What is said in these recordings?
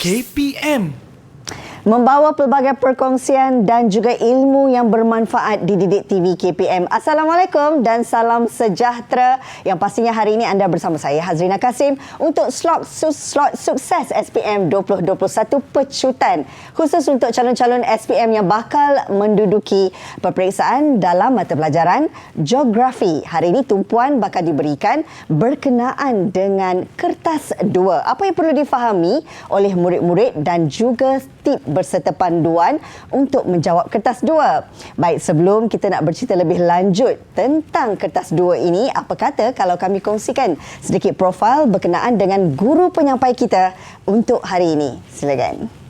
KPM. Membawa pelbagai perkongsian dan juga ilmu yang bermanfaat di Didik TV KPM. Assalamualaikum dan salam sejahtera. Yang pastinya hari ini anda bersama saya Hazrina Kasim untuk slot sukses SPM 2021 pecutan. Khusus untuk calon-calon SPM yang bakal menduduki peperiksaan dalam mata pelajaran Geografi. Hari ini tumpuan bakal diberikan berkenaan dengan kertas 2. Apa yang perlu difahami oleh murid-murid dan juga tip berserta panduan untuk menjawab kertas 2. Baik, sebelum kita nak bercerita lebih lanjut tentang kertas 2 ini, apa kata kalau kami kongsikan sedikit profil berkenaan dengan guru penyampai kita untuk hari ini. Silakan.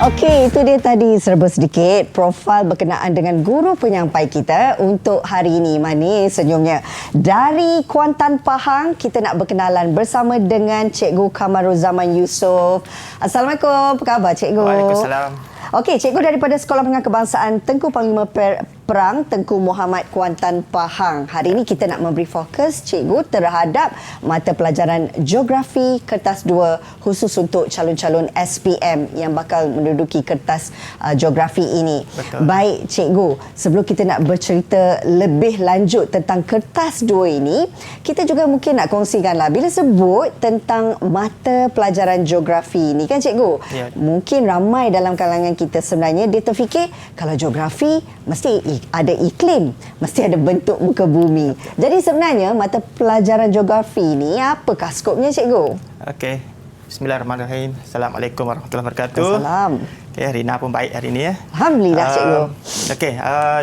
Okey, itu dia tadi serba sedikit profil berkenaan dengan guru penyampai kita untuk hari ini. Manis senyumnya. Dari Kuantan Pahang, kita nak berkenalan bersama dengan Cikgu Kamaruzaman Yusof. Assalamualaikum, apa khabar Cikgu? Waalaikumsalam. Okey, Cikgu daripada Sekolah Menengah Kebangsaan Tengku Panglima Perang Tengku Muhammad Kuantan Pahang. Hari ini kita nak memberi fokus Cikgu terhadap mata pelajaran Geografi Kertas 2 khusus untuk calon-calon SPM yang bakal menduduki kertas Geografi ini. Betul. Baik Cikgu, sebelum kita nak bercerita lebih lanjut tentang Kertas 2 ini, kita juga mungkin nak kongsikanlah bila sebut tentang mata pelajaran Geografi ini kan Cikgu? Ya. Mungkin ramai dalam kalangan kita sebenarnya dia terfikir kalau geografi mesti ada iklim, mesti ada bentuk muka bumi. Jadi sebenarnya mata pelajaran geografi ni apakah skopnya Cikgu? Okey. Bismillahirrahmanirrahim. Assalamualaikum warahmatullahi wabarakatuh. Assalam. Okey, Rina pun baik hari ni ya. Alhamdulillah Cikgu. Okey,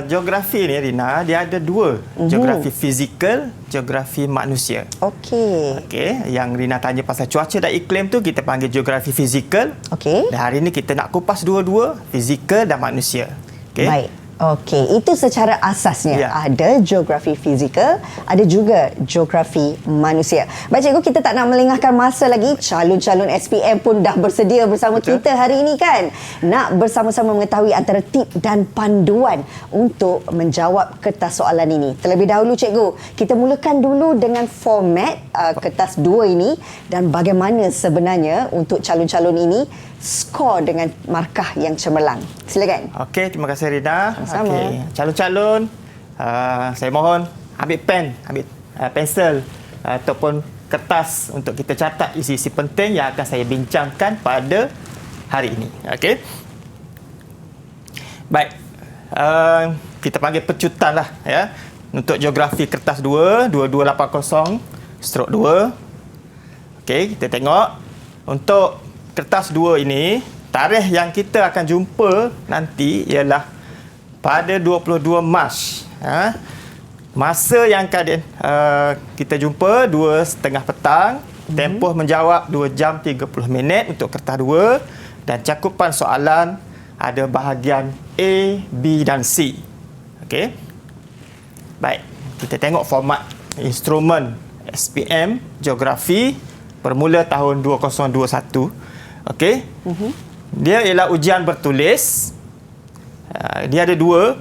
geografi ni Rina dia ada dua, geografi fizikal, geografi manusia. Okey. Okey, yang Rina tanya pasal cuaca dan iklim tu kita panggil geografi fizikal. Okey. Dan hari ni kita nak kupas dua-dua, fizikal dan manusia. Okey. Baik. Okey, itu secara asasnya. Ya. Ada geografi fizikal, ada juga geografi manusia. Baik Cikgu, kita tak nak melengahkan masa lagi. Calon-calon SPM pun dah bersedia bersama Betul. kita hari ini kan. Nak bersama-sama mengetahui antara tip dan panduan untuk menjawab kertas soalan ini. Terlebih dahulu Cikgu, kita mulakan dulu dengan format kertas 2 ini dan bagaimana sebenarnya untuk calon-calon ini skor dengan markah yang cemerlang. Silakan. Okey, terima kasih Rina. Sama-sama. Okey, calon-calon saya mohon ambil pen, ambil pensel ataupun kertas untuk kita catat isi-isi penting yang akan saya bincangkan pada hari ini. Okey. Baik. Kita panggil pecutan lah ya. Untuk geografi kertas 2 2280/2. Okey, kita tengok untuk kertas 2 ini, tarikh yang kita akan jumpa nanti ialah pada 22 Mac. Masa yang kita jumpa 2:30 petang. Tempoh menjawab 2 jam 30 minit untuk kertas 2. Dan cakupan soalan ada bahagian A, B dan C. Okey. Baik, kita tengok format instrumen SPM Geografi bermula tahun 2021. Okey. Dia ialah ujian bertulis. Dia ada dua,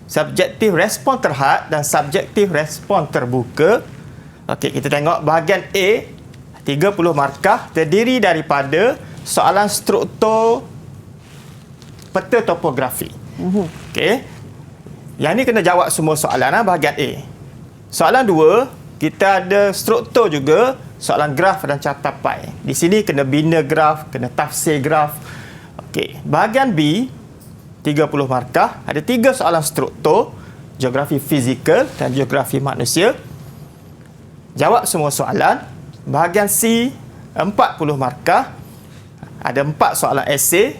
subjektif respon terhad dan subjektif respon terbuka. Okey, kita tengok bahagian A, 30 markah terdiri daripada soalan struktur peta topografi. Okey. Yang ni kena jawab semua soalan bahagian A. Soalan 2, kita ada struktur juga, soalan graf dan carta pai. Di sini kena bina graf, kena tafsir graf. Okey, bahagian B 30 markah, ada 3 soalan struktur, geografi fizikal dan geografi manusia. Jawab semua soalan. Bahagian C 40 markah, ada 4 soalan esei,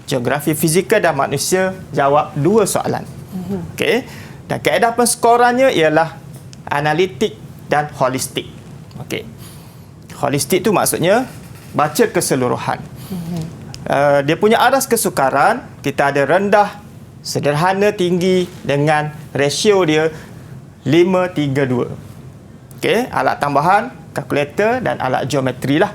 geografi fizikal dan manusia, jawab 2 soalan. Okey, dan kaedah penskorannya ialah analitik dan holistik. Okey. Holistik tu maksudnya baca keseluruhan. Dia punya aras kesukaran, kita ada rendah, sederhana, tinggi dengan rasio dia 5:3:2. Okey, alat tambahan, kalkulator dan alat geometri lah.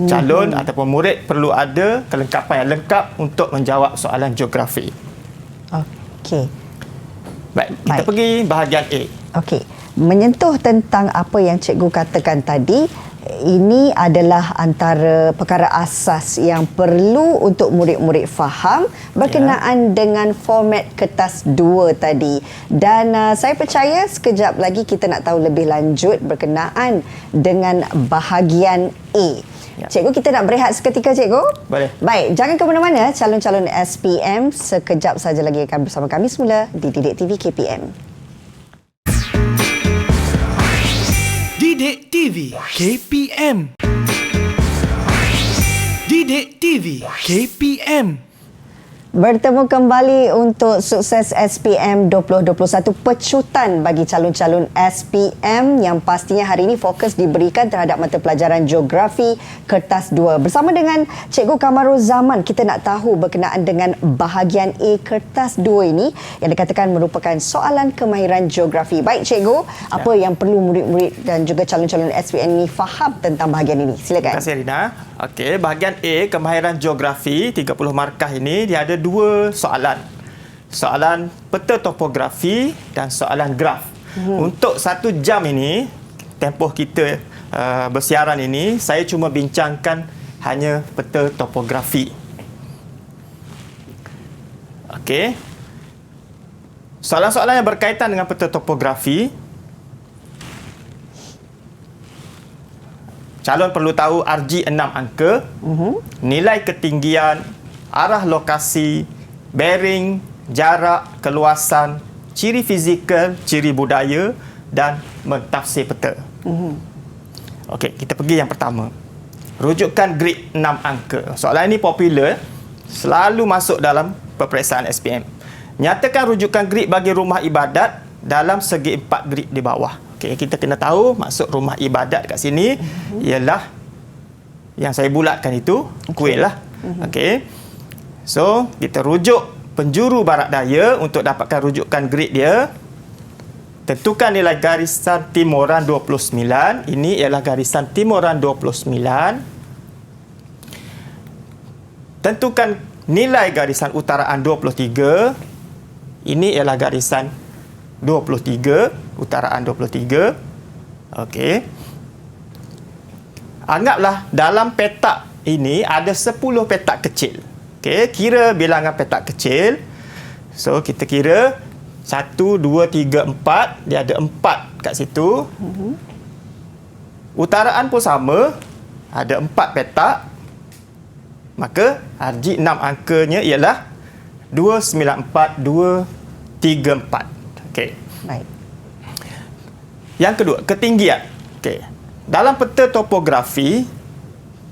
Calon ataupun murid perlu ada kelengkapan yang lengkap untuk menjawab soalan geografi. Okey. Baik, kita pergi bahagian A. Okey. Menyentuh tentang apa yang cikgu katakan tadi, ini adalah antara perkara asas yang perlu untuk murid-murid faham berkenaan dengan format kertas 2 tadi. Dan saya percaya sekejap lagi kita nak tahu lebih lanjut berkenaan dengan bahagian A. Ya. Cikgu, kita nak berehat seketika, cikgu? Boleh. Baik, jangan ke mana-mana. Calon-calon SPM sekejap saja lagi akan bersama kami semula di Didik TV KPM. Didik TV KPM. Didik TV KPM. Bertemu kembali untuk sukses SPM 2021, pecutan bagi calon-calon SPM yang pastinya hari ini fokus diberikan terhadap mata pelajaran geografi kertas 2. Bersama dengan Cikgu Kamarul Zaman, kita nak tahu berkenaan dengan bahagian A kertas 2 ini yang dikatakan merupakan soalan kemahiran geografi. Baik cikgu, apa yang perlu murid-murid dan juga calon-calon SPM ini faham tentang bahagian ini? Silakan. Terima kasih Rina. Okey, bahagian A kemahiran geografi 30 markah ini dia ada dua soalan. Soalan peta topografi dan soalan graf. Untuk 1 jam ini, tempoh kita bersiaran ini, saya cuma bincangkan hanya peta topografi. Okey. Soalan-soalan yang berkaitan dengan peta topografi, calon perlu tahu RG 6 angka, nilai ketinggian, arah lokasi, bearing, jarak, keluasan, ciri fizikal, ciri budaya dan mentafsir peta. Okey, kita pergi yang pertama. Rujukan grid 6 angka. Soalan ini popular, selalu masuk dalam peperiksaan SPM. Nyatakan rujukan grid bagi rumah ibadat dalam segi 4 grid di bawah. Okey, kita kena tahu maksud rumah ibadat kat sini ialah yang saya bulatkan itu kuil lah. Okey. So, kita rujuk penjuru barat daya untuk dapatkan rujukan grid dia. Tentukan nilai garisan timuran 29. Ini ialah garisan timuran 29. Tentukan nilai garisan utaraan 23. Ini ialah garisan 23, utaraan 23. Okey. Anggaplah dalam petak ini ada 10 petak kecil. Okey, kira bilangan petak kecil. So, kita kira 1, 2, 3, 4. Dia ada 4 kat situ. Utaraan pun sama. Ada 4 petak. Maka, RG 6 angkanya ialah 294, 234. Okey. Baik. Yang kedua, ketinggian. Okey. Dalam peta topografi,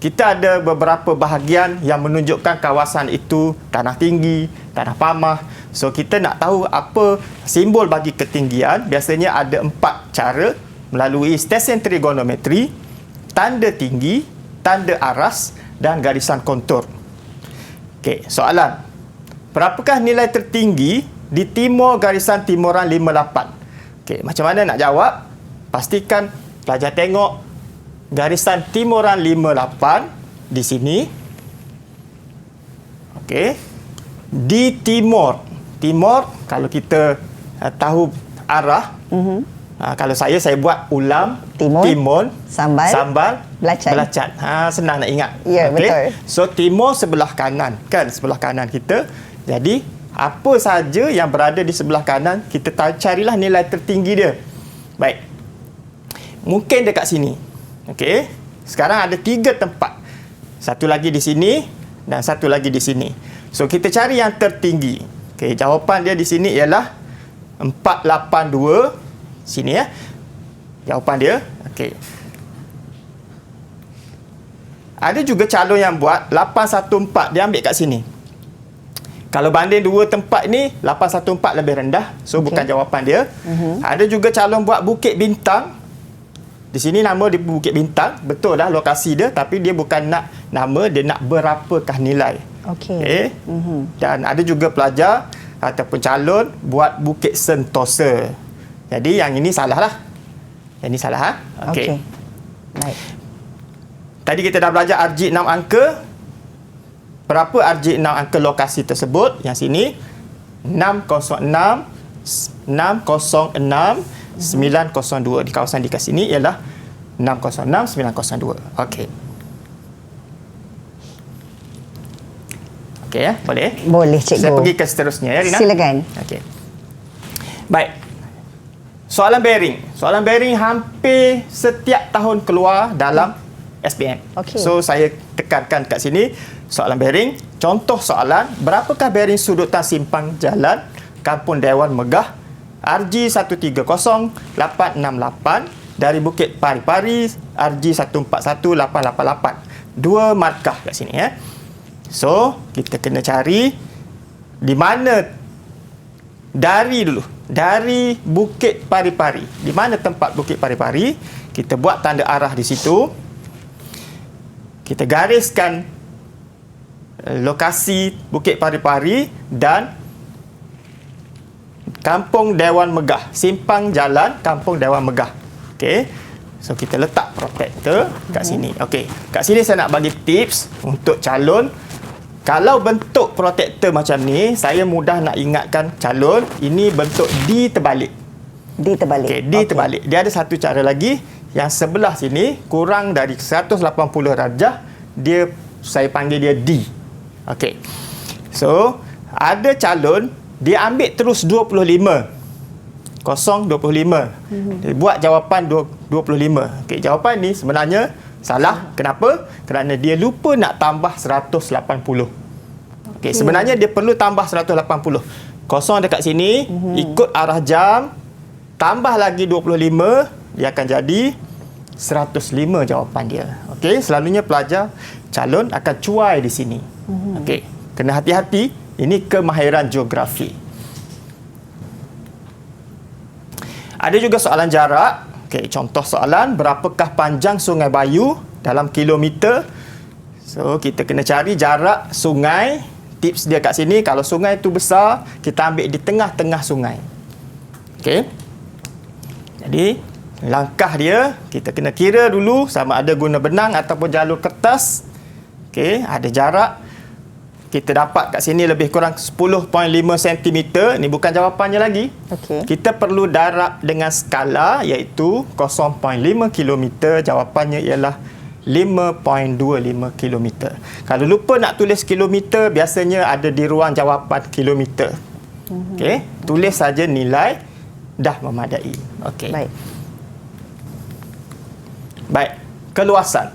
kita ada beberapa bahagian yang menunjukkan kawasan itu tanah tinggi, tanah pamah. So, kita nak tahu apa simbol bagi ketinggian. Biasanya ada 4 cara melalui stesen trigonometri, tanda tinggi, tanda aras dan garisan kontur. Okey, soalan. Berapakah nilai tertinggi di timur garisan timuran 58? Okey, macam mana nak jawab? Pastikan pelajar tengok garisan timuran 58 di sini. Okey. Di timur. Timur, kalau kita tahu arah, kalau saya buat ulam, timun, sambal, belacan. Senang nak ingat. Ya, betul. So, timur sebelah kanan. Kan, sebelah kanan kita. Jadi, apa saja yang berada di sebelah kanan, kita carilah nilai tertinggi dia. Baik. Mungkin dekat sini. Okey. Sekarang ada 3 tempat. Satu lagi di sini dan satu lagi di sini. So, kita cari yang tertinggi. Okey, jawapan dia di sini ialah 482. Sini ya. Jawapan dia. Okey. Ada juga calon yang buat 814. Dia ambil kat sini. Kalau banding 2 tempat ni, 814 lebih rendah. So, bukan jawapan dia. Ada juga calon buat Bukit Bintang. Di sini nama dia Bukit Bintang, betul dah lokasi dia, tapi dia bukan nak nama, dia nak berapakah nilai. Okey. Dan ada juga pelajar ataupun calon buat Bukit Sentosa. Jadi yang ini salah lah. Yang ini salah. Okey. Baik. Tadi kita dah belajar RG 6 angka. Berapa RG 6 angka lokasi tersebut? Yang sini 606 902. Di kawasan di kat sini ialah 606 902. Okey. Okey ya, boleh? Boleh, cikgu. Saya pergi ke seterusnya ya, Rina. Silakan. Okey. Baik. Soalan bearing. Soalan bearing hampir setiap tahun keluar dalam SPM. Okey. So saya tekankan kat sini soalan bearing. Contoh soalan, berapakah bearing sudutan simpang jalan Kampung Dewan Megah RG 130868 dari Bukit Pari-Pari RG 141888. Dua markah kat sini ya. So, kita kena cari di mana dari dulu. Dari Bukit Pari-Pari. Di mana tempat Bukit Pari-Pari? Kita buat tanda arah di situ. Kita gariskan lokasi Bukit Pari-Pari dan Kampung Dewan Megah. Simpang jalan Kampung Dewan Megah. Okey. So, kita letak protektor kat sini. Okey. Kat sini saya nak bagi tips untuk calon. Kalau bentuk protektor macam ni, saya mudah nak ingatkan calon, ini bentuk D terbalik. D terbalik. Okey, D terbalik. Dia ada satu cara lagi, yang sebelah sini kurang dari 180 darjah, saya panggil dia D. Okey. So, ada calon dia ambil terus 25. 0.25. Dia buat jawapan 25. Okey, jawapan ni sebenarnya salah. Kenapa? Kerana dia lupa nak tambah 180. Okey, sebenarnya dia perlu tambah 180. Kosong dekat sini, ikut arah jam, tambah lagi 25, dia akan jadi 105 jawapan dia. Okey, selalunya pelajar calon akan cuai di sini. Okey, kena hati-hati, ini kemahiran geografi. Ada juga soalan jarak. Okey, contoh soalan, berapakah panjang Sungai Bayu dalam kilometer? So, kita kena cari jarak sungai. Tips dia kat sini, kalau sungai tu besar, kita ambil di tengah-tengah sungai. Okey. Jadi, langkah dia, kita kena kira dulu sama ada guna benang ataupun jalur kertas. Okey, ada jarak. Kita dapat kat sini lebih kurang 10.5 cm. Ini bukan jawapannya lagi. Okey. Kita perlu darab dengan skala iaitu 0.5 km. Jawapannya ialah 5.25 km. Kalau lupa nak tulis kilometer, biasanya ada di ruang jawapan kilometer. Okey, tulis saja nilai, dah memadai. Okey. Baik. Keluasan.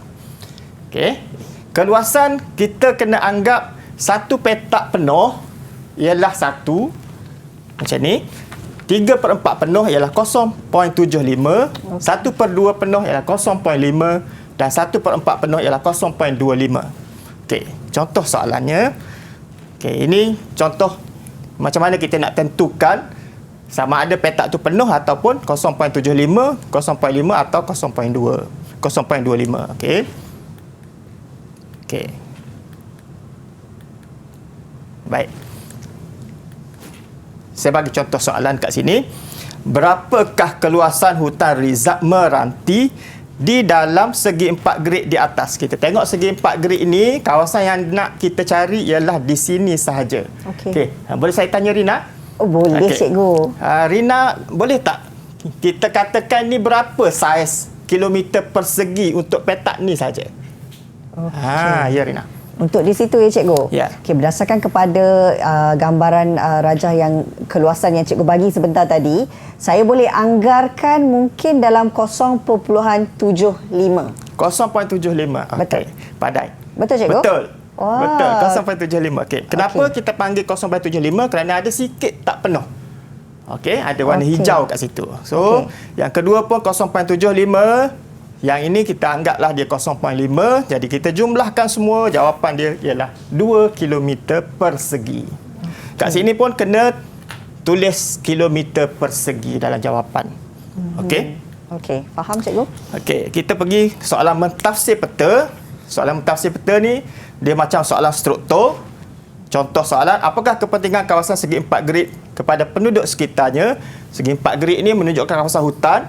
Okey. Keluasan kita kena anggap satu petak penuh ialah satu. Macam ni. 3/4 penuh ialah 0.75. 1/2 penuh ialah 0.5. Dan 1/4 penuh ialah 0.25. Okey, contoh soalannya. Okey, ini contoh macam mana kita nak tentukan sama ada petak tu penuh ataupun 0.75, 0.5 atau 0.2. 0.25. Okey. Okey. Baik. Saya bagi contoh soalan kat sini. Berapakah keluasan hutan Rizab Meranti di dalam segi 4 grid di atas? Kita tengok segi 4 grid ini, kawasan yang nak kita cari ialah di sini sahaja. Okey. Boleh saya tanya Rina? Oh, boleh, cikgu. Rina, boleh tak kita katakan ni berapa saiz kilometer persegi untuk petak ni saja? Ya Rina. Untuk di situ ya cikgu. Ya. Okey, berdasarkan kepada gambaran rajah yang keluasan yang cikgu bagi sebentar tadi, saya boleh anggarkan mungkin dalam 0.75. 0.75. Okey. Padai. Betul cikgu? Betul. Wah. Betul. 0.75. Okey. Kenapa kita panggil 0.75? Kerana ada sikit tak penuh. Okey, ada warna hijau kat situ. So, yang kedua pun 0.75. Yang ini kita anggaplah dia 0.5. Jadi kita jumlahkan semua, jawapan dia ialah 2 km persegi. Kat sini pun kena tulis kilometer persegi dalam jawapan. Okey? Okey, faham cikgu? Okey, kita pergi soalan mentafsir peta. Soalan mentafsir peta ni dia macam soalan struktur. Contoh soalan, apakah kepentingan kawasan segi 4 grid kepada penduduk sekitarnya? Segi 4 grid ini menunjukkan kawasan hutan.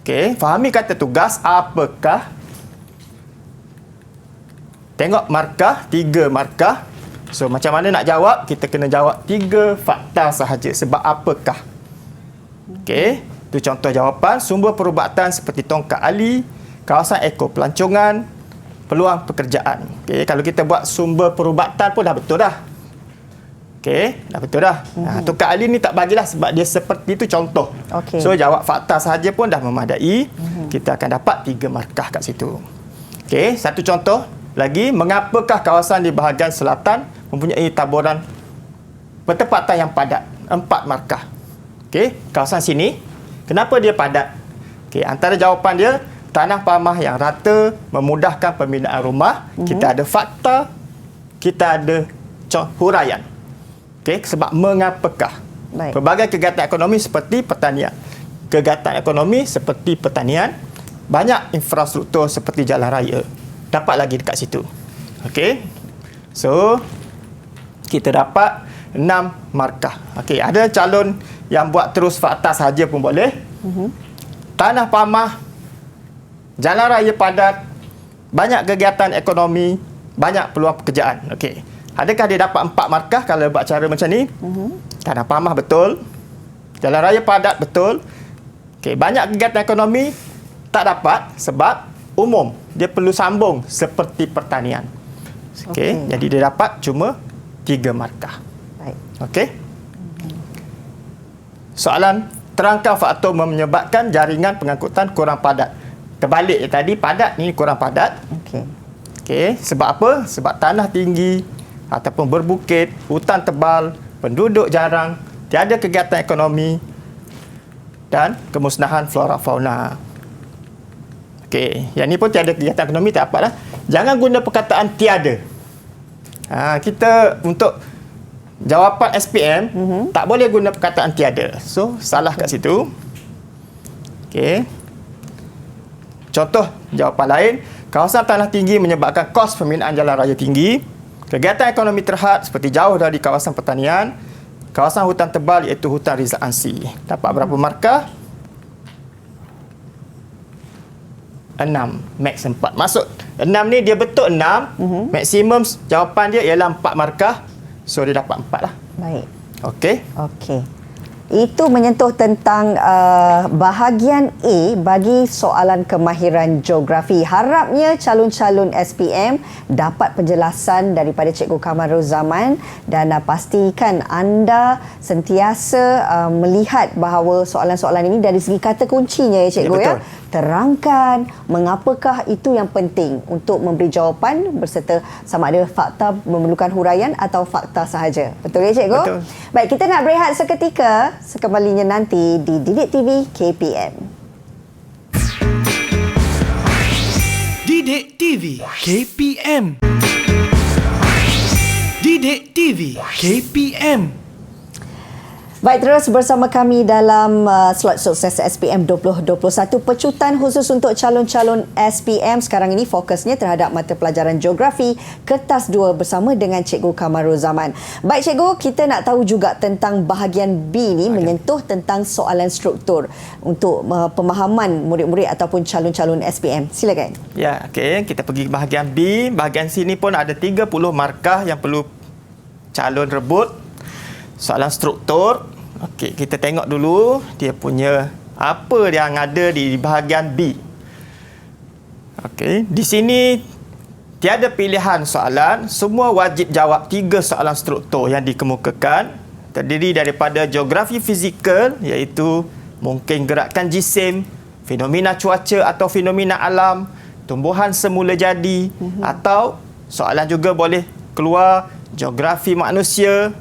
Okey, fahami kata tugas apakah. Tengok markah, 3 markah. So, macam mana nak jawab? Kita kena jawab 3 fakta sahaja. Sebab apakah? Okey, itu contoh jawapan. Sumber perubatan seperti tongkat ali, kawasan ekopelancongan, peluang pekerjaan. Okey, kalau kita buat sumber perubatan pun dah betul dah. Okey, dah betul dah. Tongkat ali ni tak bagilah sebab dia seperti itu contoh. Okey. So, jawab fakta sahaja pun dah memadai. Kita akan dapat 3 markah kat situ. Okey, satu contoh lagi, mengapakah kawasan di bahagian selatan mempunyai taburan pertempatan yang padat? 4 markah. Okey, kawasan sini, kenapa dia padat? Okey, antara jawapan dia, tanah pamah yang rata memudahkan pembinaan rumah. Kita ada fakta, kita ada huraian. Okey, sebab mengapakah? Baik. Pelbagai kegiatan ekonomi seperti pertanian. Kegiatan ekonomi seperti pertanian, banyak infrastruktur seperti jalan raya. Dapat lagi dekat situ. Okey. So, kita dapat 6 markah. Okey, ada calon yang buat terus fakta sahaja pun boleh. Tanah pamah, jalan raya padat, banyak kegiatan ekonomi, banyak peluang pekerjaan. Okey. Adakah dia dapat 4 markah kalau buat cara macam ni? Tanah pamah betul. Jalan raya padat betul. Okey, banyak kegiatan ekonomi tak dapat sebab umum. Dia perlu sambung seperti pertanian. Okey, jadi dia dapat cuma 3 markah. Baik. Okey. Soalan, terangkan faktor menyebabkan jaringan pengangkutan kurang padat. Terbalik tadi, padat ni kurang padat. Okey. Okey, sebab apa? Sebab tanah tinggi ataupun berbukit, hutan tebal, penduduk jarang, tiada kegiatan ekonomi dan kemusnahan flora fauna. Okey, yang ni pun tiada kegiatan ekonomi tak apa lah. Jangan guna perkataan tiada. Kita untuk jawapan SPM tak boleh guna perkataan tiada. So, salah kat situ. Okey. Contoh jawapan lain, kawasan tanah tinggi menyebabkan kos pembinaan jalan raya tinggi. Kegiatan ekonomi terhad seperti jauh dari kawasan pertanian. Kawasan hutan tebal iaitu hutan Rizal Ansi. Dapat berapa markah? 6, max 4. Maksud 6 ni dia betul 6, maksimum jawapan dia ialah 4 markah. So dia dapat 4 lah. Baik. Okey. Okey. Itu menyentuh tentang bahagian A bagi soalan kemahiran geografi. Harapnya calon-calon SPM dapat penjelasan daripada Cikgu Kamarul Zaman dan pastikan anda sentiasa melihat bahawa soalan-soalan ini dari segi kata kuncinya ya Cikgu ya. Terangkan mengapakah itu yang penting untuk memberi jawapan berserta sama ada fakta memerlukan huraian atau fakta sahaja. Betul ya Cikgu? Betul. Baik, kita nak berehat seketika. Sekembalinya nanti di Didik TV KPM. Didik TV KPM. Didik TV KPM. Baik, terus bersama kami dalam slot sukses SPM 2021. Pecutan khusus untuk calon-calon SPM sekarang ini fokusnya terhadap mata pelajaran geografi kertas 2 bersama dengan Cikgu Kamarul Zaman. Baik Cikgu, kita nak tahu juga tentang bahagian B ni menyentuh tentang soalan struktur untuk pemahaman murid-murid ataupun calon-calon SPM. Silakan. Ya, okey, kita pergi ke bahagian B. Bahagian sini pun ada 30 markah yang perlu calon rebut. Soalan struktur. Okey, kita tengok dulu dia punya apa yang ada di bahagian B. Okey, di sini tiada pilihan soalan, semua wajib jawab 3 soalan struktur yang dikemukakan. Terdiri daripada geografi fizikal iaitu mungkin gerakan jisim, fenomena cuaca atau fenomena alam, tumbuhan semula jadi atau soalan juga boleh keluar geografi manusia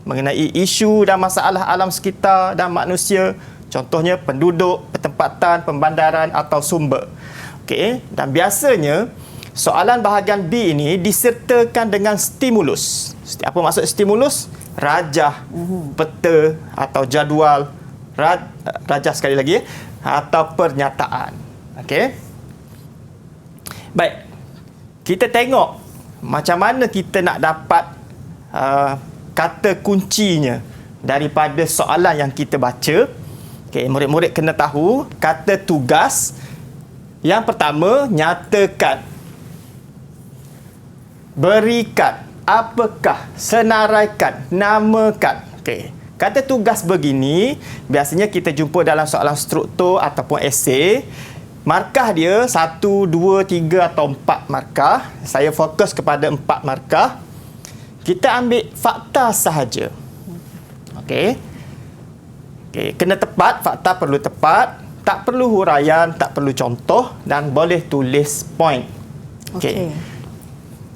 mengenai isu dan masalah alam sekitar dan manusia, contohnya penduduk, pertempatan, pembandaran atau sumber. Okey, dan biasanya soalan bahagian B ini disertakan dengan stimulus. Apa maksud stimulus? Rajah, peta atau jadual rajah sekali lagi, atau pernyataan. Okey. Baik. Kita tengok macam mana kita nak dapat kata kuncinya daripada soalan yang kita baca. Okey, murid-murid kena tahu kata tugas. Yang pertama, nyatakan, berikan, apakah, senaraikan, namakan. Okey. Kata tugas begini biasanya kita jumpa dalam soalan struktur ataupun esei. Markah dia 1, 2, 3 atau 4 markah. Saya fokus kepada 4 markah. Kita ambil fakta sahaja. Okey. Okey, kena tepat, fakta perlu tepat, tak perlu huraian, tak perlu contoh dan boleh tulis point. Okey.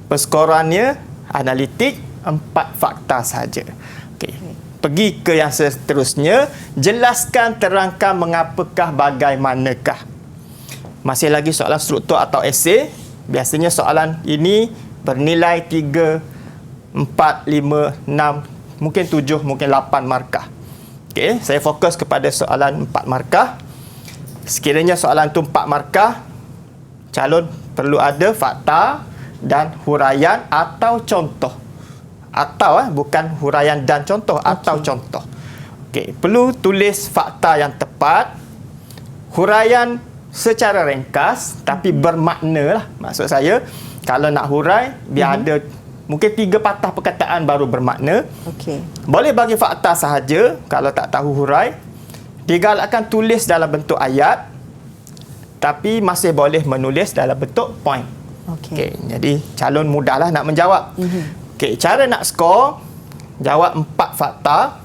Perskorannya analitik 4 fakta sahaja. Okey. Pergi ke yang seterusnya, jelaskan, terangkan mengapakah, bagaimanakah. Masih lagi soalan struktur atau esei. Biasanya soalan ini bernilai 3, 4, 5, 6, mungkin 7, mungkin 8 markah. Okey, saya fokus kepada soalan 4 markah. Sekiranya soalan itu 4 markah, calon perlu ada fakta dan huraian atau contoh. Atau bukan huraian dan contoh, atau contoh. Okey, perlu tulis fakta yang tepat, huraian secara ringkas tapi bermakna lah. Maksud saya, kalau nak hurai biar ada mungkin 3 patah perkataan baru bermakna. Okey. Boleh bagi fakta sahaja kalau tak tahu hurai. Digalakkan tulis dalam bentuk ayat tapi masih boleh menulis dalam bentuk point. Okey, jadi calon mudahlah nak menjawab. Okey, cara nak skor, jawab 4 fakta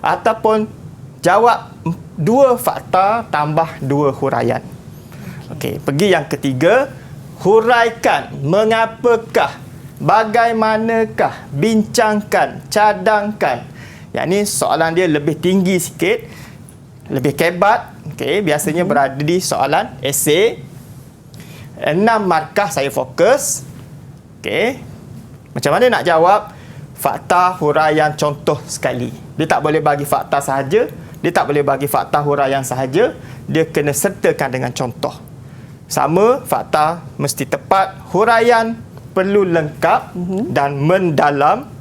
ataupun jawab 2 fakta tambah 2 huraian. Okey, pergi yang ketiga, huraikan mengapakah, bagaimanakah, bincangkan, cadangkan. Yang ni soalan dia lebih tinggi sikit, lebih kebat. Okey, biasanya berada di soalan esei. 6 markah saya fokus. Okey. Macam mana nak jawab? Fakta, huraian, contoh sekali. Dia tak boleh bagi fakta sahaja, dia tak boleh bagi fakta huraian sahaja, dia kena sertakan dengan contoh. Sama, fakta mesti tepat, huraian perlu lengkap dan mendalam,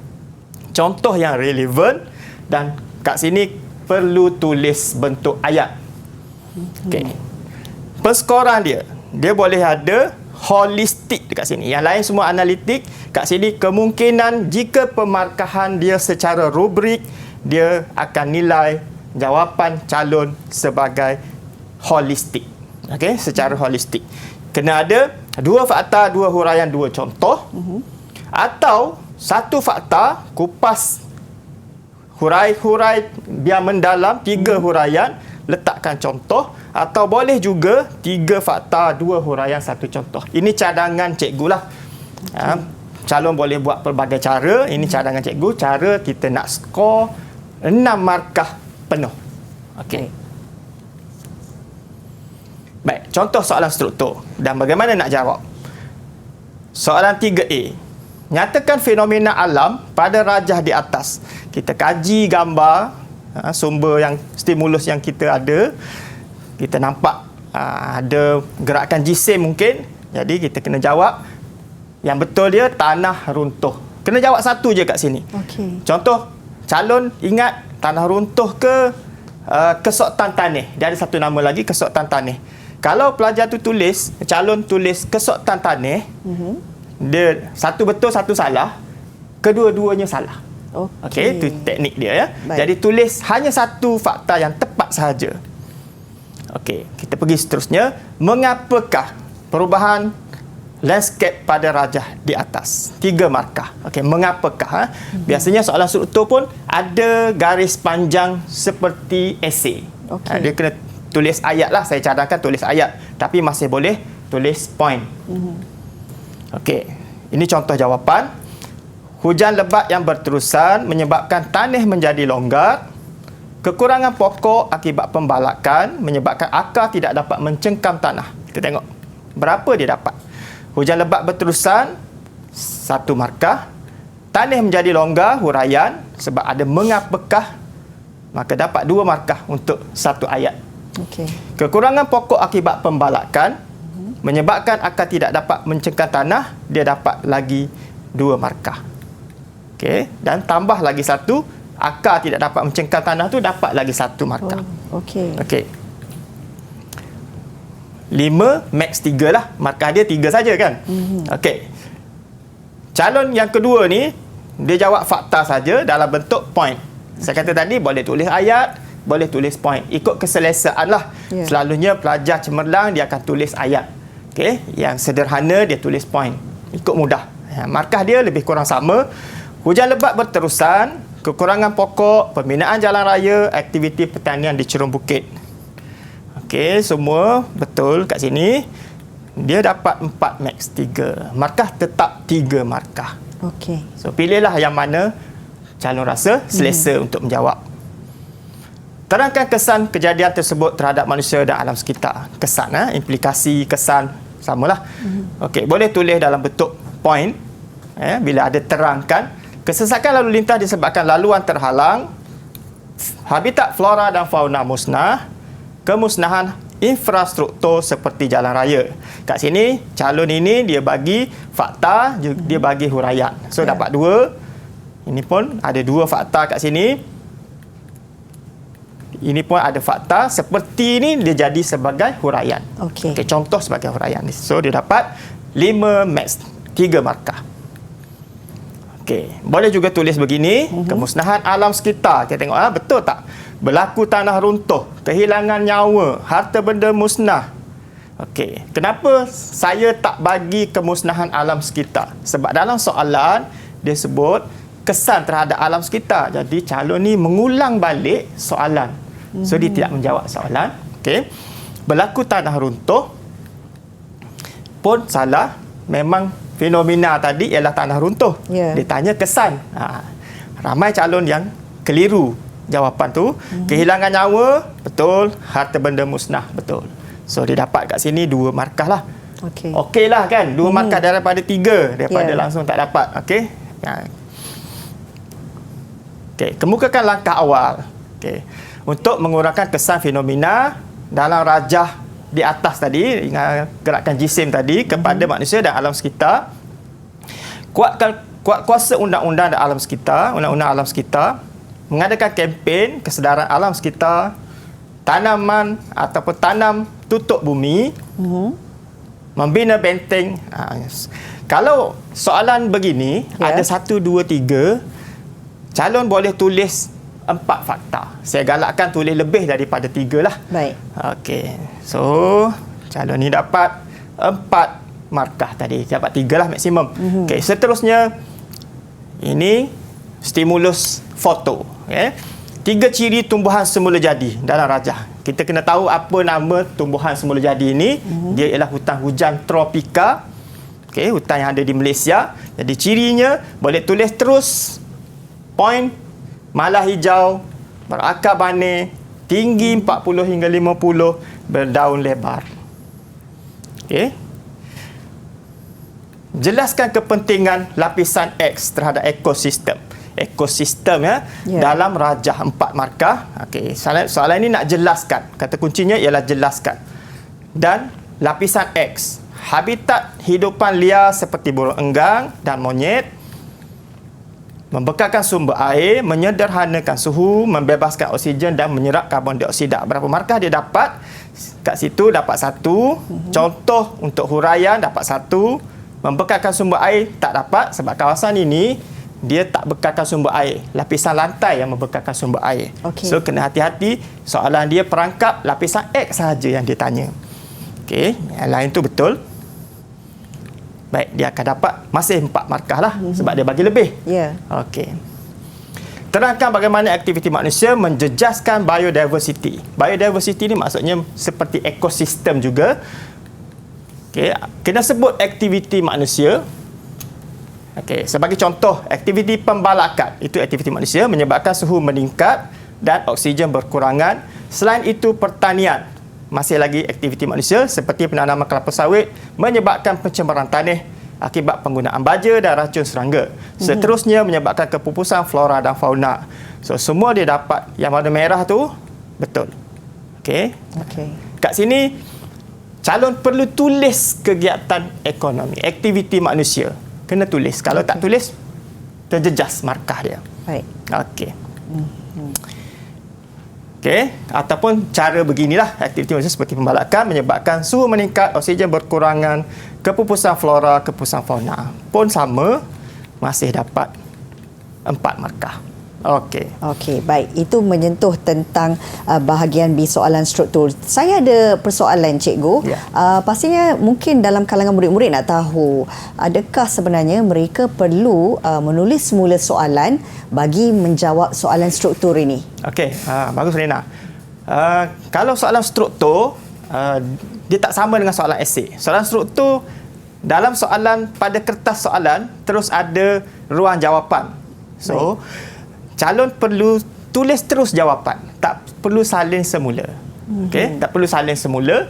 contoh yang relevan, dan kat sini perlu tulis bentuk ayat. Okey. Perskoran dia boleh ada holistik dekat sini. Yang lain semua analitik. Kat sini kemungkinan jika pemarkahan dia secara rubrik, dia akan nilai jawapan calon sebagai holistik. Okey, secara holistik. Kena ada 2 fakta, 2 huraian, 2 contoh. Atau 1 fakta, kupas hurai biar mendalam, 3 huraian, letakkan contoh. Atau boleh juga 3 fakta, 2 huraian, 1 contoh. Ini cadangan cikgu lah. Calon boleh buat pelbagai cara. Ini cadangan cikgu. Cara kita nak skor 6 markah penuh. Okey. Baik, contoh soalan struktur dan bagaimana nak jawab. Soalan 3A. Nyatakan fenomena alam pada rajah di atas. Kita kaji gambar sumber yang stimulus yang kita ada. Kita nampak ada gerakan jisim mungkin. Jadi kita kena jawab yang betul dia tanah runtuh. Kena jawab satu je kat sini. Okey. Contoh, calon ingat tanah runtuh ke kesotan tanah. Dia ada satu nama lagi, kesotan tanah. Kalau pelajar tu tulis, calon tulis kesotan tanah, dia satu betul, satu salah, kedua-duanya salah. Okey, itu teknik dia ya. Baik. Jadi tulis hanya satu fakta yang tepat sahaja. Okey, kita pergi seterusnya. Mengapakah perubahan landscape pada rajah di atas? 3 markah. Okey, mengapakah? Biasanya soalan struktur pun ada garis panjang seperti esei. Dia kena tulis ayat lah. Saya cadangkan tulis ayat. Tapi masih boleh tulis point. Okey, ini contoh jawapan. Hujan lebat yang berterusan menyebabkan tanah menjadi longgar. Kekurangan pokok akibat pembalakan menyebabkan akar tidak dapat mencengkam tanah. Kita tengok berapa dia dapat. Hujan lebat berterusan, 1 markah. Tanah menjadi longgar, huraian, sebab ada mengapakah maka dapat 2 markah untuk satu ayat. Okey. Kekurangan pokok akibat pembalakan menyebabkan akar tidak dapat mencengkam tanah, dia dapat lagi 2 markah. Okey, dan tambah lagi satu, akar tidak dapat mencengkam tanah tu dapat lagi 1 markah. Okey. Okey. 5 max 3 lah. Markah dia 3 saja kan? Okey. Calon yang kedua ni dia jawab fakta saja dalam bentuk point. Saya kata tadi boleh tulis ayat, boleh tulis point. Ikut keselesaan lah. Ya. Selalunya pelajar cemerlang dia akan tulis ayat. Okey, yang sederhana dia tulis point. Ikut mudah. Markah dia lebih kurang sama. Hujan lebat berterusan, kekurangan pokok, pembinaan jalan raya, aktiviti pertanian di Cerung Bukit. Okey, semua betul kat sini. Dia dapat 4 max 3. Markah tetap 3 markah. Okey. So, pilihlah yang mana calon rasa selesa untuk menjawab. Terangkan kesan kejadian tersebut terhadap manusia dan alam sekitar. Kesan, implikasi, kesan, samalah. Okey, boleh tulis dalam bentuk point. Bila ada terangkan. Kesesakan lalu lintas disebabkan laluan terhalang, habitat flora dan fauna musnah, kemusnahan infrastruktur seperti jalan raya. Kat sini, calon ini dia bagi fakta, dia bagi huraian. So, dapat 2. Ini pun ada 2 fakta kat sini. Ini pun ada fakta. Seperti ini, dia jadi sebagai huraian. Okey. Contoh sebagai huraian. So, dia dapat 5 max 3 markah. Okey, boleh juga tulis begini, kemusnahan alam sekitar. Kita tengok betul tak? Berlaku tanah runtuh, kehilangan nyawa, harta benda musnah. Okey, kenapa saya tak bagi kemusnahan alam sekitar? Sebab dalam soalan dia sebut kesan terhadap alam sekitar. Jadi calon ni mengulang balik soalan. So dia tidak menjawab soalan. Okey. Berlaku tanah runtuh pun salah. Memang fenomena tadi ialah tanah runtuh. Ya. Dia tanya kesan. Ramai calon yang keliru jawapan tu. Kehilangan nyawa, betul. Harta benda musnah, betul. So, dia dapat kat sini 2 markah lah. Okey. Okey lah kan? 2 markah daripada 3. Daripada Ya. langsung tak dapat. Okey? Okey, kemukakan langkah awal. Okey. Untuk mengurangkan kesan fenomena dalam rajah di atas tadi, gerakan jisim tadi kepada manusia dan alam sekitar. Kuat kuasa undang-undang dan alam sekitar, undang-undang alam sekitar, mengadakan kempen kesedaran alam sekitar, tanaman ataupun tanam tutup bumi, membina benteng. Kalau soalan begini, ada 1, 2, 3, calon boleh tulis 4 fakta. Saya galakkan tulis lebih daripada 3 lah. Baik. Okey. So, calon ni dapat 4 markah tadi. Dapat 3 lah maksimum. Okey, seterusnya ini stimulus foto. Okay. 3 ciri tumbuhan semula jadi dalam rajah. Kita kena tahu apa nama tumbuhan semula jadi ini. Dia ialah hutan hujan tropika. Okey, hutan yang ada di Malaysia. Jadi cirinya boleh tulis terus point malah hijau, berakar banig, tinggi 40 hingga 50, berdaun lebar. Okey. Jelaskan kepentingan lapisan X terhadap ekosistem. Ekosistem dalam rajah 4 markah. Okey, soalan ini nak jelaskan. Kata kuncinya ialah jelaskan. Dan lapisan X, habitat hidupan liar seperti burung enggang dan monyet, membekalkan sumber air, menyederhanakan suhu, membebaskan oksigen dan menyerap karbon dioksida. Berapa markah dia dapat? Kat situ dapat 1. Contoh untuk huraian dapat 1. Membekalkan sumber air tak dapat sebab kawasan ini dia tak bekalkan sumber air. Lapisan lantai yang membekalkan sumber air. Okey. So kena hati-hati, soalan dia perangkap lapisan X sahaja yang dia tanya. Okey, yang lain tu betul. Baik, dia akan dapat masih 4 markah lah sebab dia bagi lebih. Ya. Okey. Terangkan bagaimana aktiviti manusia menjejaskan biodiversity. Biodiversity ni maksudnya seperti ekosistem juga. Okey, kena sebut aktiviti manusia. Okey, sebagai contoh, aktiviti pembalakan. Itu aktiviti manusia menyebabkan suhu meningkat dan oksigen berkurangan. Selain itu, pertanian. Masih lagi aktiviti manusia seperti penanaman kelapa sawit menyebabkan pencemaran tanah akibat penggunaan baja dan racun serangga. Seterusnya menyebabkan kepupusan flora dan fauna. So semua dia dapat yang warna merah tu betul. Okey. Okey. Kat sini calon perlu tulis kegiatan ekonomi, aktiviti manusia. Kena tulis. Kalau tak tulis terjejas markah dia. Baik. Okey. Okey, ataupun cara beginilah, aktiviti manusia seperti pembalakan menyebabkan suhu meningkat, oksigen berkurangan, kepupusan flora, kepupusan fauna. Pun sama, masih dapat 4 markah. Okey. Okey, baik. Itu menyentuh tentang bahagian B soalan struktur. Saya ada persoalan, Cikgu. Ya. Pastinya mungkin dalam kalangan murid-murid nak tahu, adakah sebenarnya mereka perlu menulis semula soalan bagi menjawab soalan struktur ini? Okey, bagus Rina. Kalau soalan struktur, dia tak sama dengan soalan esei. Soalan struktur, dalam soalan pada kertas soalan terus ada ruang jawapan. So, calon perlu tulis terus jawapan, tak perlu salin semula. Okey, tak perlu salin semula.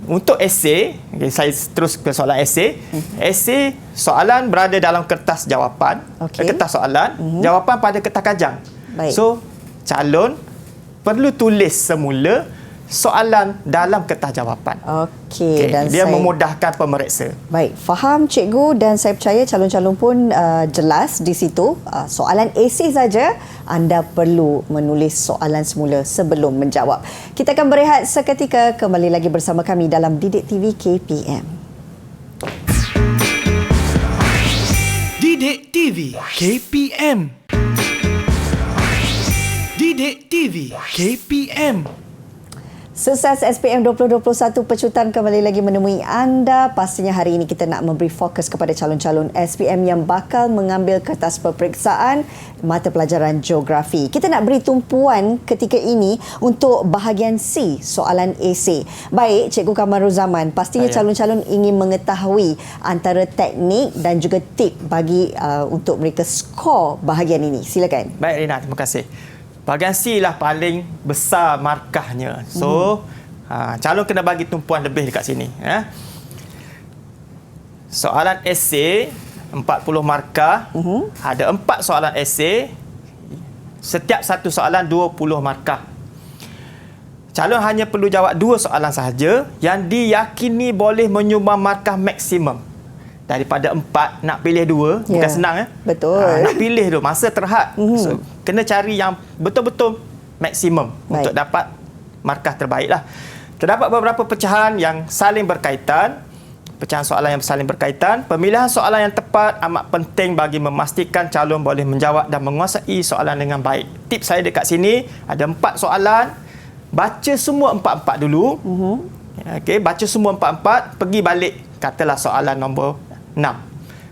Untuk esei, okay, saya terus ke soalan esei. Esei, soalan berada dalam kertas jawapan, kertas soalan, jawapan pada kertas kajang. Baik. So, calon perlu tulis semula soalan dalam kertas jawapan. Okey, dan dia saya memudahkan pemeriksa. Baik, faham Cikgu, dan saya percaya calon-calon pun jelas di situ. Soalan esei saja anda perlu menulis soalan semula sebelum menjawab. Kita akan berehat seketika, kembali lagi bersama kami dalam Didik TV KPM. Didik TV KPM. Didik TV KPM. Sukses SPM 2021 Pecutan kembali lagi menemui anda. Pastinya hari ini kita nak memberi fokus kepada calon-calon SPM yang bakal mengambil kertas peperiksaan mata pelajaran geografi. Kita nak beri tumpuan ketika ini untuk bahagian C, soalan esei. Baik, Cikgu Kamaruzaman, pastinya calon-calon ingin mengetahui antara teknik dan juga tip bagi untuk mereka skor bahagian ini. Silakan. Baik Rina, terima kasih. Bahagian C lah paling besar markahnya. So, calon kena bagi tumpuan lebih dekat sini. Soalan esei 40 markah. Ada 4 soalan esei. Setiap satu soalan 20 markah. Calon hanya perlu jawab 2 soalan sahaja yang diyakini boleh menyumbang markah maksimum. Daripada 4 nak pilih 2 bukan senang. Betul. Nak pilih tu masa terhad. So, kena cari yang betul-betul maksimum untuk dapat markah terbaik lah. Terdapat beberapa pecahan yang saling berkaitan. Pecahan soalan yang saling berkaitan. Pemilihan soalan yang tepat amat penting bagi memastikan calon boleh menjawab dan menguasai soalan dengan baik. Tips saya dekat sini, ada 4 soalan. Baca semua 4-4 dulu. Okey, baca semua 4-4, pergi balik katalah soalan nombor 6.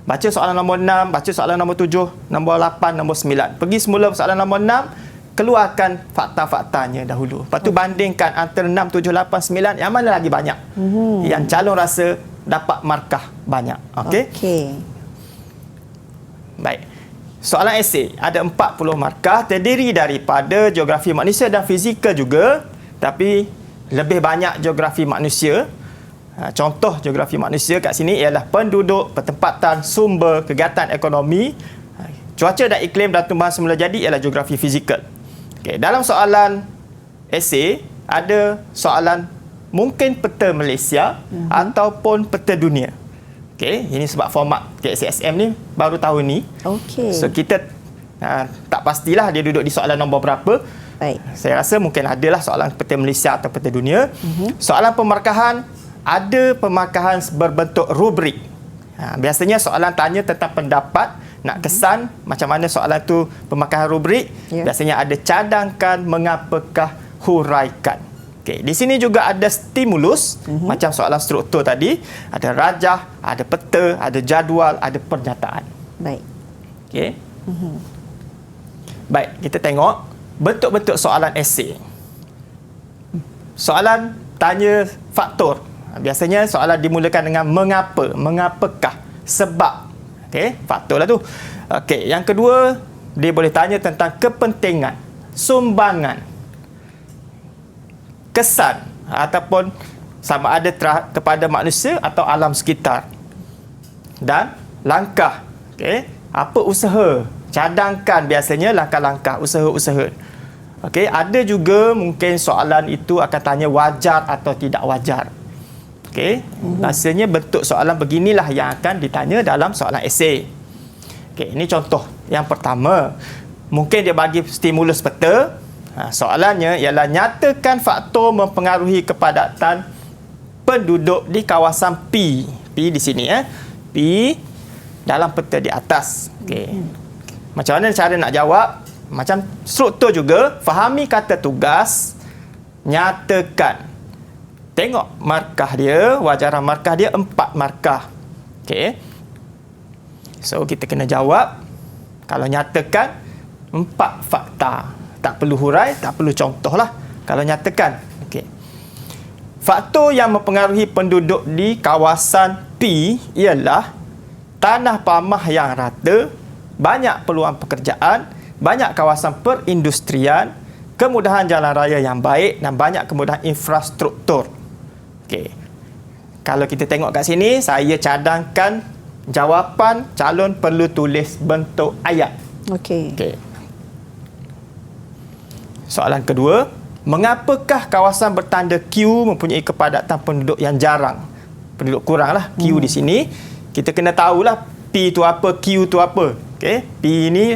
Baca soalan nombor 6, baca soalan nombor 7, nombor 8, nombor 9. Pergi semula soalan nombor 6, keluarkan fakta-faktanya dahulu. Lepas tu bandingkan antara 6, 7, 8, 9, yang mana lagi banyak. Yang calon rasa dapat markah banyak. Okey? Baik. Soalan esei ada 40 markah, terdiri daripada geografi manusia dan fizikal juga, tapi lebih banyak geografi manusia. Contoh geografi manusia kat sini ialah penduduk, pertempatan, sumber, kegiatan ekonomi, cuaca dan iklim dan tumbuhan semula jadi ialah geografi fizikal. Okay, dalam soalan esei ada soalan mungkin peta Malaysia ataupun peta dunia. Okay, ini sebab format KSSM ni baru tahun ni. Okey. So kita tak pastilah dia duduk di soalan nombor berapa. Baik. Saya rasa mungkin adalah soalan peta Malaysia atau peta dunia. Soalan pemarkahan, ada pemarkahan berbentuk rubrik. Biasanya soalan tanya tentang pendapat, nak kesan macam mana soalan tu pemarkahan rubrik. Biasanya ada cadangkan, mengapakah, huraikan. Okay. Di sini juga ada stimulus, macam soalan struktur tadi. Ada rajah, ada peta, ada jadual, ada pernyataan. Baik. Okay. Baik, kita tengok bentuk-bentuk soalan esei. Soalan tanya faktor. Biasanya soalan dimulakan dengan mengapa, mengapakah, sebab. Okey, faktor lah tu. Okey, yang kedua, dia boleh tanya tentang kepentingan, sumbangan, kesan ataupun sama ada kepada manusia atau alam sekitar. dan langkah. Okey, apa usaha? Cadangkan biasanya langkah-langkah usaha-usaha. Okey, ada juga mungkin soalan itu akan tanya wajar atau tidak wajar. Okey, rasanya bentuk soalan beginilah yang akan ditanya dalam soalan esei. Okey, ini contoh. Yang pertama, mungkin dia bagi stimulus peta. Soalannya ialah nyatakan faktor mempengaruhi kepadatan penduduk di kawasan P. P di sini P dalam peta di atas. Okey. Macam mana cara nak jawab? Macam struktur juga, fahami kata tugas, nyatakan. Tengok markah dia, wajaran markah dia 4 markah. Okey. So kita kena jawab. Kalau nyatakan 4 fakta. Tak perlu hurai, tak perlu contoh lah. Kalau nyatakan. Okey. Faktor yang mempengaruhi penduduk di kawasan P ialah tanah pamah yang rata, banyak peluang pekerjaan, banyak kawasan perindustrian, kemudahan jalan raya yang baik dan banyak kemudahan infrastruktur. Okey. Kalau kita tengok kat sini, saya cadangkan jawapan calon perlu tulis bentuk ayat. Okey. Okey. Soalan kedua, mengapakah kawasan bertanda Q mempunyai kepadatan penduduk yang jarang? Penduduk kurang lah Q di sini. Kita kena tahulah P tu apa, Q tu apa. Okey, P ini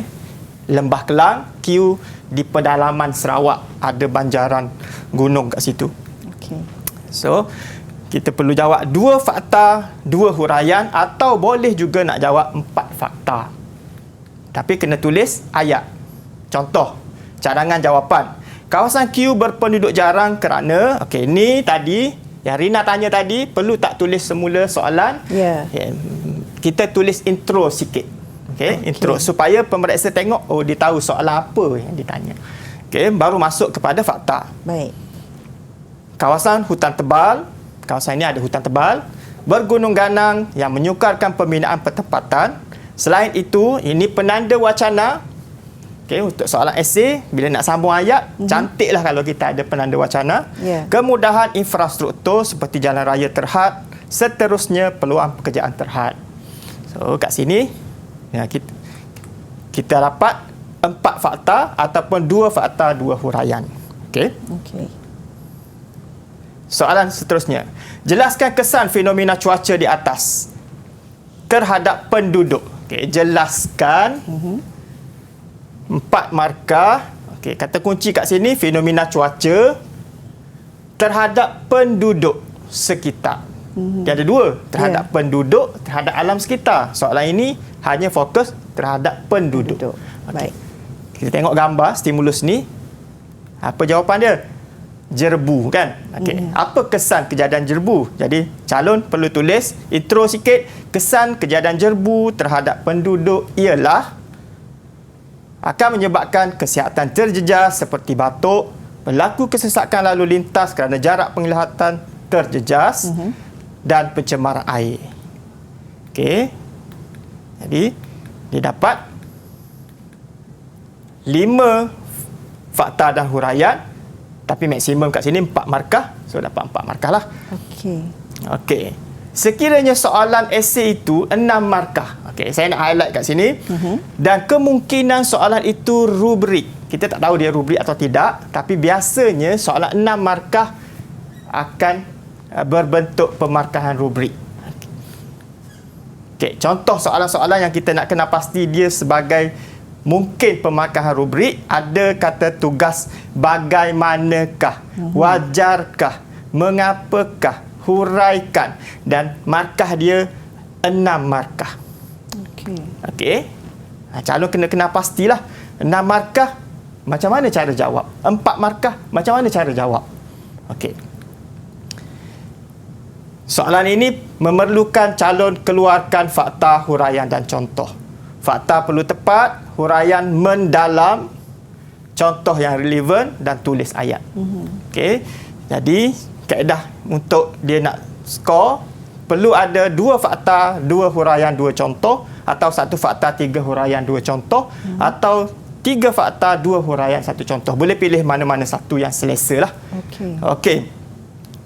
Lembah Kelang, Q di pedalaman Sarawak, ada banjaran gunung kat situ. Okey. So, kita perlu jawab 2 fakta, 2 huraian atau boleh juga nak jawab 4 fakta. Tapi kena tulis ayat. Contoh, cadangan jawapan. Kawasan Q berpenduduk jarang kerana, okey, ni tadi yang Rina tanya tadi, perlu tak tulis semula soalan? Ya. Okay. Kita tulis intro sikit. Okey, intro supaya pemeriksa tengok, oh dia tahu soalan apa yang ditanya. Okey, baru masuk kepada fakta. Baik. Kawasan hutan tebal, kawasan ini ada hutan tebal, bergunung ganang yang menyukarkan pembinaan pertempatan. Selain itu, ini penanda wacana. Okey, untuk soalan esei, bila nak sambung ayat, cantiklah kalau kita ada penanda wacana. Yeah. Kemudahan infrastruktur seperti jalan raya terhad, seterusnya peluang pekerjaan terhad. So, kat sini, ya, kita dapat 4 fakta ataupun 2 fakta, 2 huraian. Okey. Okey. Soalan seterusnya. Jelaskan kesan fenomena cuaca di atas terhadap penduduk. Okey, jelaskan 4 markah. Okey, kata kunci kat sini fenomena cuaca terhadap penduduk sekitar. Dia ada 2, terhadap penduduk, terhadap alam sekitar. Soalan ini hanya fokus terhadap penduduk. Baik. Kita tengok gambar stimulus ni. Apa jawapan dia? Jerbu, kan? Okey. Apa kesan kejadian jerbu? Jadi calon perlu tulis intro sikit. Kesan kejadian jerbu terhadap penduduk ialah akan menyebabkan kesihatan terjejas seperti batuk, berlaku kesesakan lalu lintas kerana jarak penglihatan terjejas dan pencemaran air. Okey. Jadi dia dapat 5 fakta dan huraian, tapi maksimum kat sini 4 markah. So dapat 4 markah lah. Okey. Okey. Sekiranya soalan esei itu 6 markah. Okey, saya nak highlight kat sini. Dan kemungkinan soalan itu rubrik. Kita tak tahu dia rubrik atau tidak, tapi biasanya soalan 6 markah akan berbentuk pemarkahan rubrik. Okey, contoh soalan-soalan yang kita nak kena pasti dia sebagai mungkin pemarkahan rubrik, ada kata tugas bagaimanakah, wajarkah, mengapakah, huraikan, dan markah dia 6 markah. Okey. Okey. Calon kena pastilah 6 markah macam mana cara jawab, 4 markah macam mana cara jawab. Okey. Soalan ini memerlukan calon keluarkan fakta, huraian dan contoh. Fakta perlu tepat, huraian mendalam, contoh yang relevan dan tulis ayat. Okey. Jadi, kaedah untuk dia nak skor, perlu ada 2 fakta, 2 huraian, 2 contoh, atau 1 fakta, 3 huraian, 2 contoh, atau 3 fakta, 2 huraian, 1 contoh. Boleh pilih mana-mana satu yang selesa lah. Okey. Okey.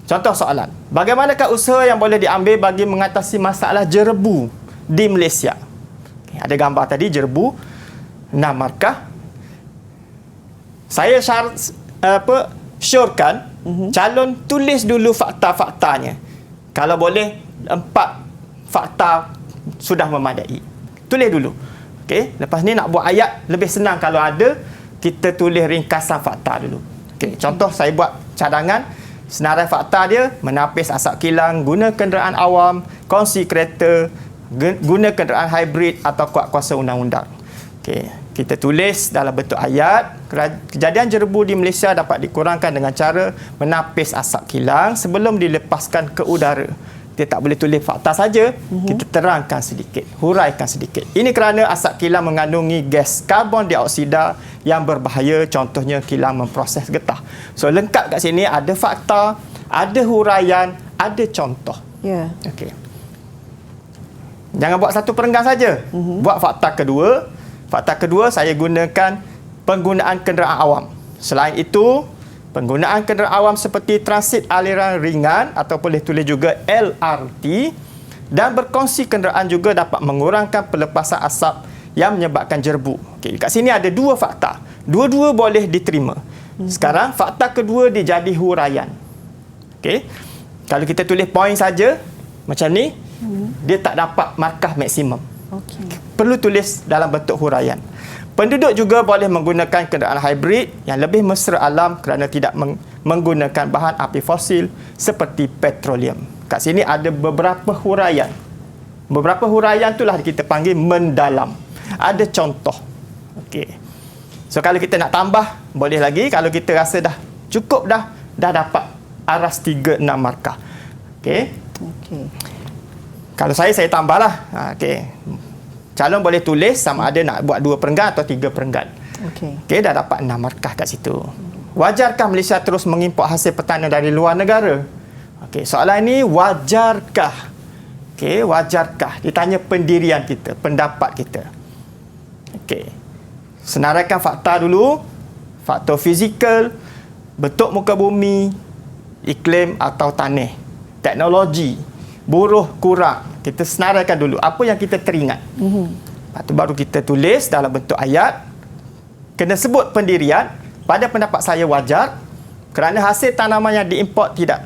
Contoh soalan. Bagaimanakah usaha yang boleh diambil bagi mengatasi masalah jerebu di Malaysia. Okay, ada gambar tadi jerbu 6 markah. Saya syorkan calon tulis dulu fakta-faktanya. Kalau boleh 4 fakta sudah memadai. Tulis dulu. Okey, lepas ni nak buat ayat lebih senang kalau ada kita tulis ringkasan fakta dulu. Okey, contoh saya buat cadangan senarai fakta dia menapis asap kilang, guna kenderaan awam, kongsi kereta, guna kenderaan hybrid atau kuat kuasa undang-undang. Okey, kita tulis dalam bentuk ayat. Kejadian jerbu di Malaysia dapat dikurangkan dengan cara menapis asap kilang sebelum dilepaskan ke udara. Kita tak boleh tulis fakta saja, kita terangkan sedikit, huraikan sedikit. Ini kerana asap kilang mengandungi gas karbon dioksida yang berbahaya, contohnya kilang memproses getah. So lengkap kat sini ada fakta, ada huraian, ada contoh. Ya. Okey. Jangan buat satu perenggan saja. Buat fakta kedua. Fakta kedua saya gunakan penggunaan kenderaan awam. Selain itu, penggunaan kenderaan awam seperti transit aliran ringan atau boleh tulis juga LRT dan berkongsi kenderaan juga dapat mengurangkan pelepasan asap yang menyebabkan jerbu. Okey, kat sini ada 2 fakta. Dua-dua boleh diterima. Sekarang fakta kedua dia jadi huraian. Okey. Kalau kita tulis poin saja macam ni, dia tak dapat markah maksimum. Okey. Perlu tulis dalam bentuk huraian. Penduduk juga boleh menggunakan kenderaan hybrid yang lebih mesra alam kerana tidak menggunakan bahan api fosil seperti petroleum. Kat sini ada beberapa huraian. Beberapa huraian itulah kita panggil mendalam. Ada contoh. Okey. So kalau kita nak tambah boleh lagi. Kalau kita rasa dah cukup dah dapat aras 36 markah. Okey. Okey. Kalau saya tambahlah. Okey. Calon boleh tulis sama ada nak buat 2 perenggan atau 3 perenggan. Okey. Okey, dah dapat 6 markah kat situ. Wajarkah Malaysia terus mengimport hasil pertanian dari luar negara? Okey, soalan ini wajarkah? Okey, wajarkah? Ditanya pendirian kita, pendapat kita. Okey. Senaraikan fakta dulu. Faktor fizikal, bentuk muka bumi, iklim atau tanah, teknologi, buruh kurang. Kita senaraikan dulu apa yang kita teringat. Lepas tu baru kita tulis dalam bentuk ayat. Kena sebut pendirian. Pada pendapat saya wajar kerana hasil tanaman yang diimport tidak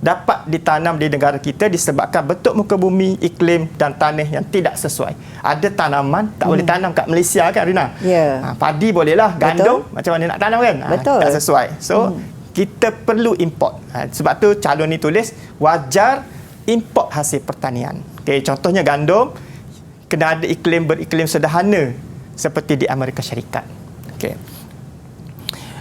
dapat ditanam di negara kita disebabkan bentuk muka bumi, iklim dan tanah yang tidak sesuai. Ada tanaman tak boleh tanam kat Malaysia kan Rina? Ya. Padi bolehlah, gandum macam mana nak tanam kan? Betul. Tak sesuai. So kita perlu import. Sebab tu calon ni tulis wajar import hasil pertanian. Okay, contohnya gandum kena ada beriklim sederhana seperti di Amerika Syarikat. Okay.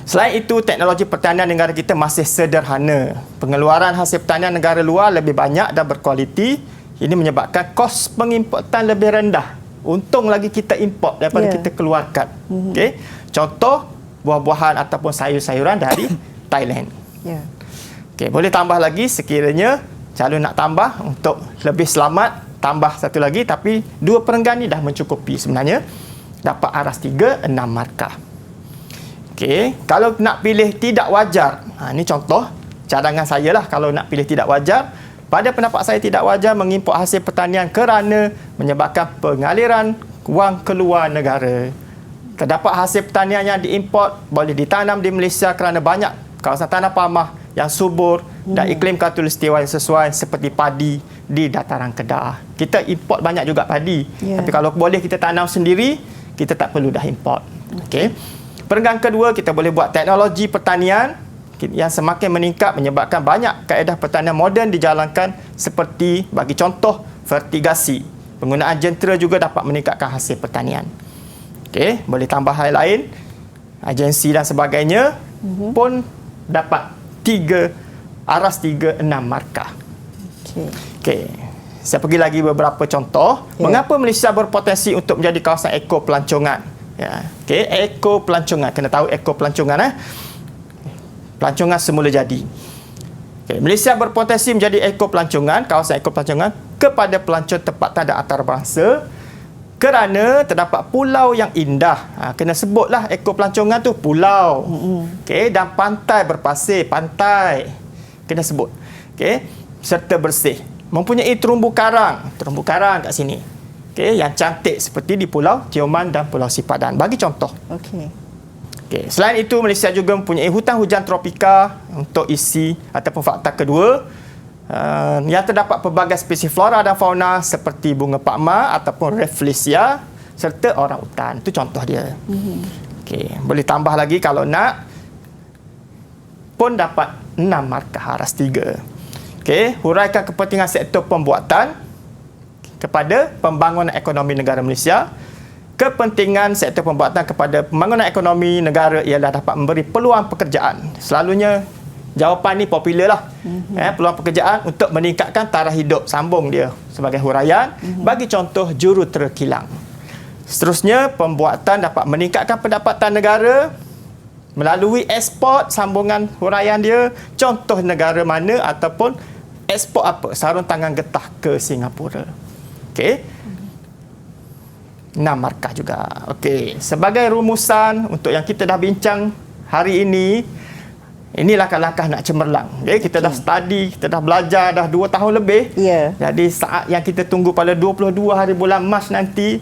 Selain itu, teknologi pertanian negara kita masih sederhana. Pengeluaran hasil pertanian negara luar lebih banyak dan berkualiti. Ini menyebabkan kos pengimportan lebih rendah. Untung lagi kita import daripada kita keluarkan. Okay. Contoh, buah-buahan ataupun sayur-sayuran dari Thailand. Ya. Okay, boleh tambah lagi sekiranya calon nak tambah untuk lebih selamat, tambah satu lagi, tapi 2 perenggan ni dah mencukupi sebenarnya. Dapat aras 3, 6 markah. Okey, kalau nak pilih tidak wajar, ini contoh cadangan saya lah. Kalau nak pilih tidak wajar, pada pendapat saya tidak wajar mengimport hasil pertanian kerana menyebabkan pengaliran wang keluar negara. Terdapat hasil pertanian yang diimport boleh ditanam di Malaysia kerana banyak kawasan tanah pamah yang subur dan iklim khatulistiwa yang sesuai seperti padi di dataran Kedah. Kita import banyak juga padi. Yeah. Tapi kalau boleh kita tanam sendiri, kita tak perlu dah import. Okey. Perenggan kedua, kita boleh buat teknologi pertanian yang semakin meningkat menyebabkan banyak kaedah pertanian moden dijalankan seperti bagi contoh fertigasi. Penggunaan jentera juga dapat meningkatkan hasil pertanian. Okey, boleh tambah hal lain. Agensi dan sebagainya pun dapat aras 3, 6 markah. Okey. Saya pergi lagi beberapa contoh. Mengapa Malaysia berpotensi untuk menjadi kawasan eko pelancongan? Ya. Okey, eko pelancongan. Kena tahu eko pelancongan Pelancongan semula jadi. Okay. Malaysia berpotensi menjadi eko pelancongan, kawasan eko pelancongan kepada pelancong tempatan dan antarabangsa kerana terdapat pulau yang indah. Kena sebutlah eko pelancongan tu pulau. Okey, dan pantai berpasir, pantai. Kena sebut. Okey, serta bersih. Mempunyai terumbu karang kat sini. yang cantik seperti di Pulau Tioman dan Pulau Sipadan. Bagi contoh. Selain itu, Malaysia juga mempunyai hutan hujan tropika untuk isi ataupun fakta kedua. Yang terdapat pelbagai spesies flora dan fauna seperti bunga pakma ataupun Rafflesia serta orang utan. Itu contoh dia. Boleh tambah lagi kalau nak. Pun dapat 6 markah aras 3. Huraikan kepentingan sektor pembuatan kepada pembangunan ekonomi negara Malaysia. Kepentingan sektor pembuatan kepada pembangunan ekonomi negara ialah dapat memberi peluang pekerjaan. Selalunya jawapan ni popular lah. Peluang pekerjaan untuk meningkatkan taraf hidup. Sambung dia sebagai huraian. Bagi contoh jurutera kilang. Seterusnya, pembuatan dapat meningkatkan pendapatan negara melalui ekspor. Sambungan huraian dia, contoh negara mana ataupun ekspor apa? Sarung tangan getah ke Singapura. 6 markah juga. Sebagai rumusan untuk yang kita dah bincang hari ini, ini langkah-langkah nak cemerlang. Kita dah study, kita dah belajar dah 2 tahun lebih. Jadi saat yang kita tunggu pada 22 hari bulan Mac nanti,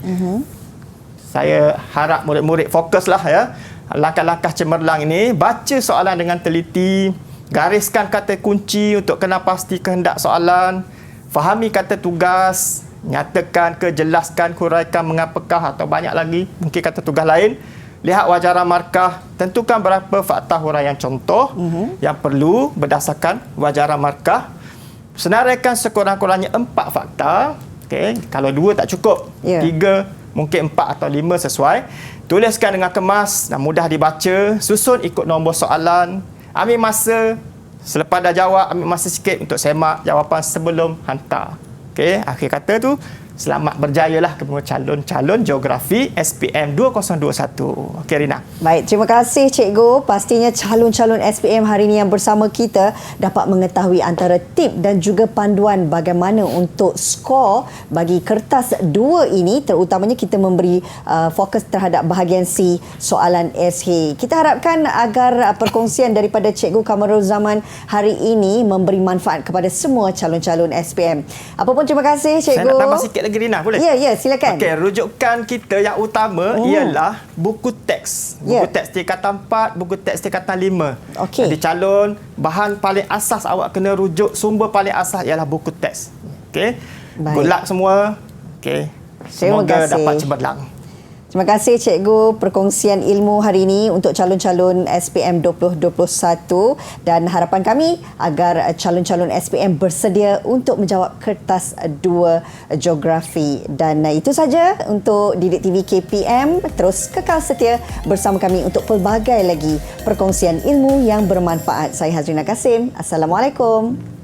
saya harap murid-murid fokuslah langkah-langkah cemerlang ini. Baca soalan dengan teliti, gariskan kata kunci untuk kena pasti kehendak soalan, fahami kata tugas, nyatakan ke, jelaskan, huraikan mengapakah atau banyak lagi mungkin kata tugas lain. Lihat wajaran markah, tentukan berapa fakta huraian contoh yang perlu berdasarkan wajaran markah. Senaraikan sekurang-kurangnya 4 fakta. Kalau 2 tak cukup, 3, mungkin 4 atau 5 sesuai. Tuliskan dengan kemas dan mudah dibaca. Susun ikut nombor soalan. Ambil masa, selepas dah jawab, ambil masa sikit untuk semak jawapan sebelum hantar. Akhir kata tu, selamat berjayalah kepada calon-calon geografi SPM 2021. Rina. Baik, terima kasih Cikgu. Pastinya calon-calon SPM hari ini yang bersama kita dapat mengetahui antara tip dan juga panduan bagaimana untuk skor bagi kertas 2 ini, terutamanya kita memberi fokus terhadap bahagian C soalan SH. Kita harapkan agar perkongsian daripada Cikgu Kamarul Zaman hari ini memberi manfaat kepada semua calon-calon SPM. Apapun, terima kasih Cikgu. Saya nak tambah sikit lagi, Rina, boleh? Ya, silakan. Rujukan kita yang utama ialah buku teks. Buku teks tingkatan 4, buku teks tingkatan 5. Jadi calon, bahan paling asas awak kena rujuk, sumber paling asas ialah buku teks. Good luck semua. Semoga dapat cemerlang. Terima kasih Cikgu perkongsian ilmu hari ini untuk calon-calon SPM 2021, dan harapan kami agar calon-calon SPM bersedia untuk menjawab kertas 2 geografi. Dan itu saja untuk Didik TV KPM. Terus kekal setia bersama kami untuk pelbagai lagi perkongsian ilmu yang bermanfaat. Saya Hazrina Kasim. Assalamualaikum.